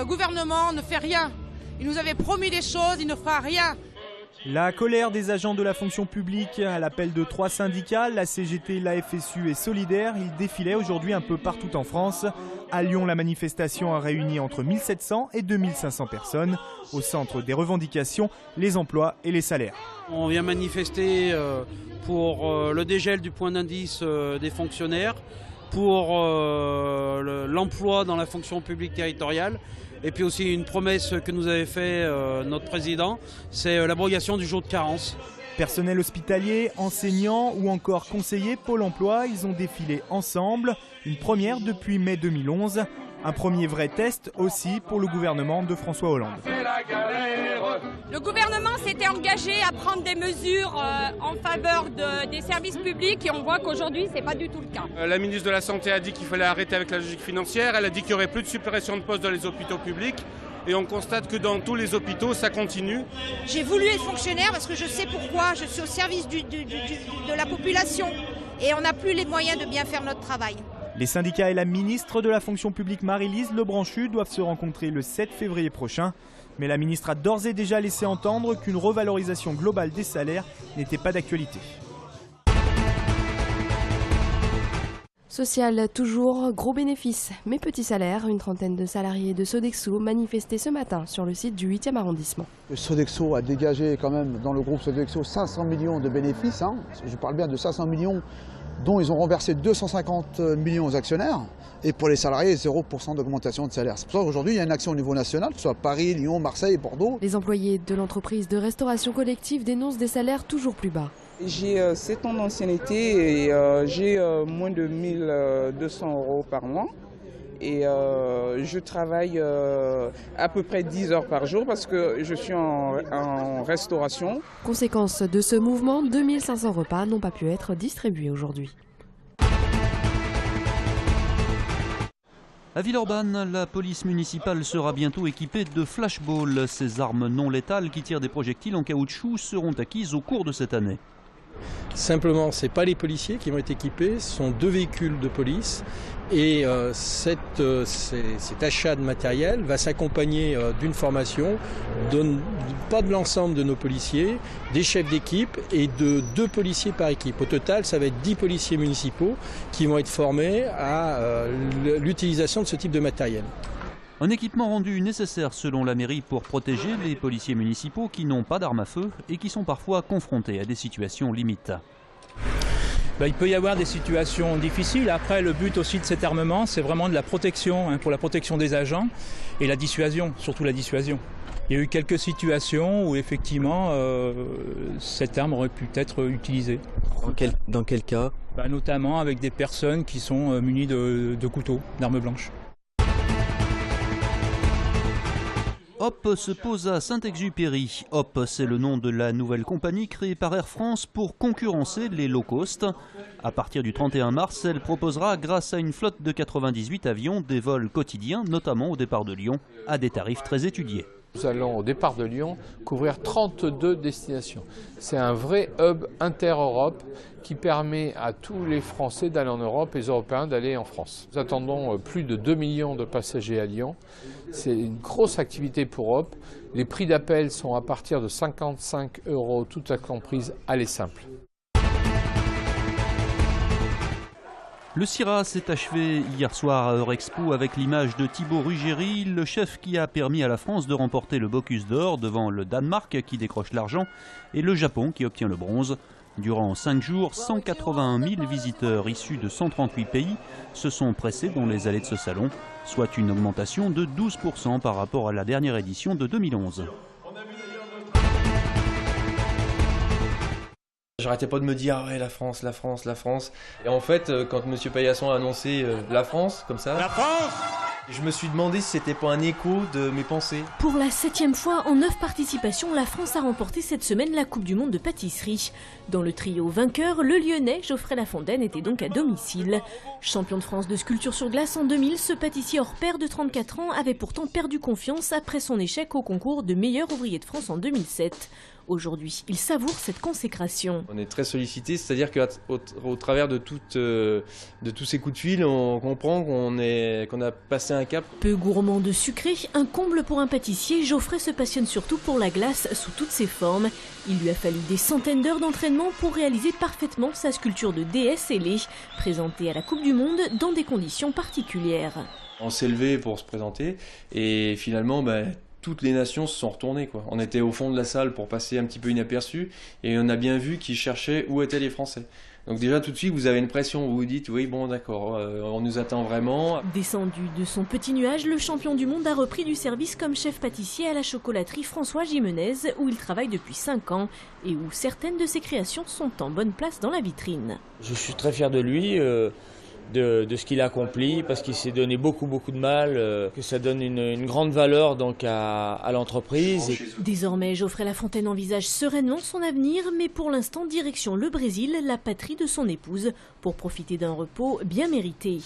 gouvernement ne fait rien. Il nous avait promis des choses, il ne fera rien. La colère des agents de la fonction publique à l'appel de 3 syndicats, la CGT, la FSU et Solidaire, ils défilaient aujourd'hui un peu partout en France. À Lyon, la manifestation a réuni entre 1700 et 2500 personnes. Au centre des revendications, les emplois et les salaires. On vient manifester pour le dégel du point d'indice des fonctionnaires, pour l'emploi dans la fonction publique territoriale. Et puis aussi une promesse que nous avait fait notre président, c'est l'abrogation du jour de carence. Personnel hospitalier, enseignants ou encore conseillers Pôle emploi, ils ont défilé ensemble. Une première depuis mai 2011. Un premier vrai test aussi pour le gouvernement de François Hollande. Le gouvernement s'était engagé à prendre des mesures en faveur des services publics et on voit qu'aujourd'hui ce n'est pas du tout le cas. La ministre de la Santé a dit qu'il fallait arrêter avec la logique financière. Elle a dit qu'il n'y aurait plus de suppression de postes dans les hôpitaux publics. Et on constate que dans tous les hôpitaux, ça continue. J'ai voulu être fonctionnaire parce que je sais pourquoi. Je suis au service de la population et on n'a plus les moyens de bien faire notre travail. Les syndicats et la ministre de la fonction publique Marie-Lise Lebranchu doivent se rencontrer le 7 février prochain. Mais la ministre a d'ores et déjà laissé entendre qu'une revalorisation globale des salaires n'était pas d'actualité. Social toujours, gros bénéfices, mais petits salaires. Une trentaine de salariés de Sodexo manifestaient ce matin sur le site du 8e arrondissement. Sodexo a dégagé quand même dans le groupe Sodexo 500 millions de bénéfices. Je parle bien de 500 millions dont ils ont renversé 250 millions aux actionnaires. Et pour les salariés, 0% d'augmentation de salaire. C'est pour ça qu'aujourd'hui, il y a une action au niveau national, que ce soit Paris, Lyon, Marseille, Bordeaux. Les employés de l'entreprise de restauration collective dénoncent des salaires toujours plus bas. J'ai 7 ans d'ancienneté et j'ai moins de 1200 € par mois. Et je travaille à peu près 10 heures par jour parce que je suis en restauration. Conséquence de ce mouvement, 2500 repas n'ont pas pu être distribués aujourd'hui. À Villeurbanne, la police municipale sera bientôt équipée de flashballs. Ces armes non létales qui tirent des projectiles en caoutchouc seront acquises au cours de cette année. Simplement, ce n'est pas les policiers qui vont être équipés, ce sont 2 véhicules de police. Et cet achat de matériel va s'accompagner d'une formation, pas de l'ensemble de nos policiers, des chefs d'équipe et de 2 policiers par équipe. Au total, ça va être 10 policiers municipaux qui vont être formés à l'utilisation de ce type de matériel. Un équipement rendu nécessaire selon la mairie pour protéger les policiers municipaux qui n'ont pas d'armes à feu et qui sont parfois confrontés à des situations limites. Il peut y avoir des situations difficiles. Après, le but aussi de cet armement, c'est vraiment de la protection, pour la protection des agents et la dissuasion, surtout la dissuasion. Il y a eu quelques situations où effectivement cette arme aurait pu être utilisée. Dans quel cas? Notamment avec des personnes qui sont munies de couteaux, d'armes blanches. Hop se pose à Saint-Exupéry. Hop, c'est le nom de la nouvelle compagnie créée par Air France pour concurrencer les low cost. À partir du 31 mars, elle proposera, grâce à une flotte de 98 avions, des vols quotidiens, notamment au départ de Lyon, à des tarifs très étudiés. Nous allons, au départ de Lyon, couvrir 32 destinations. C'est un vrai hub inter-Europe qui permet à tous les Français d'aller en Europe et les Européens d'aller en France. Nous attendons plus de 2 millions de passagers à Lyon. C'est une grosse activité pour Hop. Les prix d'appel sont à partir de 55 €, toutes comprises, aller simple. Le CIRA s'est achevé hier soir à Eurexpo avec l'image de Thibaut Ruggeri, le chef qui a permis à la France de remporter le Bocuse d'or devant le Danemark qui décroche l'argent et le Japon qui obtient le bronze. Durant 5 jours, 181 000 visiteurs issus de 138 pays se sont pressés dans les allées de ce salon, soit une augmentation de 12% par rapport à la dernière édition de 2011. J'arrêtais pas de me dire ouais, la France, la France, la France. Et en fait, quand M. Paillasson a annoncé la France, comme ça, la France, je me suis demandé si c'était pas un écho de mes pensées. Pour la 7e fois en 9 participations, la France a remporté cette semaine la Coupe du Monde de pâtisserie. Dans le trio vainqueur, le Lyonnais Geoffrey Lafontaine était donc à domicile. Champion de France de sculpture sur glace en 2000, ce pâtissier hors pair de 34 ans avait pourtant perdu confiance après son échec au concours de meilleur ouvrier de France en 2007. Aujourd'hui, il savoure cette consécration. On est très sollicité, c'est-à-dire qu'au travers de tous ces coups de fil, on comprend qu'on a passé un cap. Peu gourmand de sucré, un comble pour un pâtissier, Geoffrey se passionne surtout pour la glace sous toutes ses formes. Il lui a fallu des centaines d'heures d'entraînement pour réaliser parfaitement sa sculpture de déesse ailée, présentée à la Coupe du Monde dans des conditions particulières. On s'est levé pour se présenter et finalement toutes les nations se sont retournées, quoi. On était au fond de la salle pour passer un petit peu inaperçu et on a bien vu qu'ils cherchaient où étaient les Français. Donc déjà tout de suite vous avez une pression, vous vous dites oui bon d'accord, on nous attend vraiment. Descendu de son petit nuage, le champion du monde a repris du service comme chef pâtissier à la chocolaterie François Gimenez où il travaille depuis 5 ans et où certaines de ses créations sont en bonne place dans la vitrine. Je suis très fier de lui. De ce qu'il a accompli, parce qu'il s'est donné beaucoup de mal, que ça donne une grande valeur donc à l'entreprise. Désormais, Geoffrey Lafontaine envisage sereinement son avenir, mais pour l'instant, direction le Brésil, la patrie de son épouse, pour profiter d'un repos bien mérité.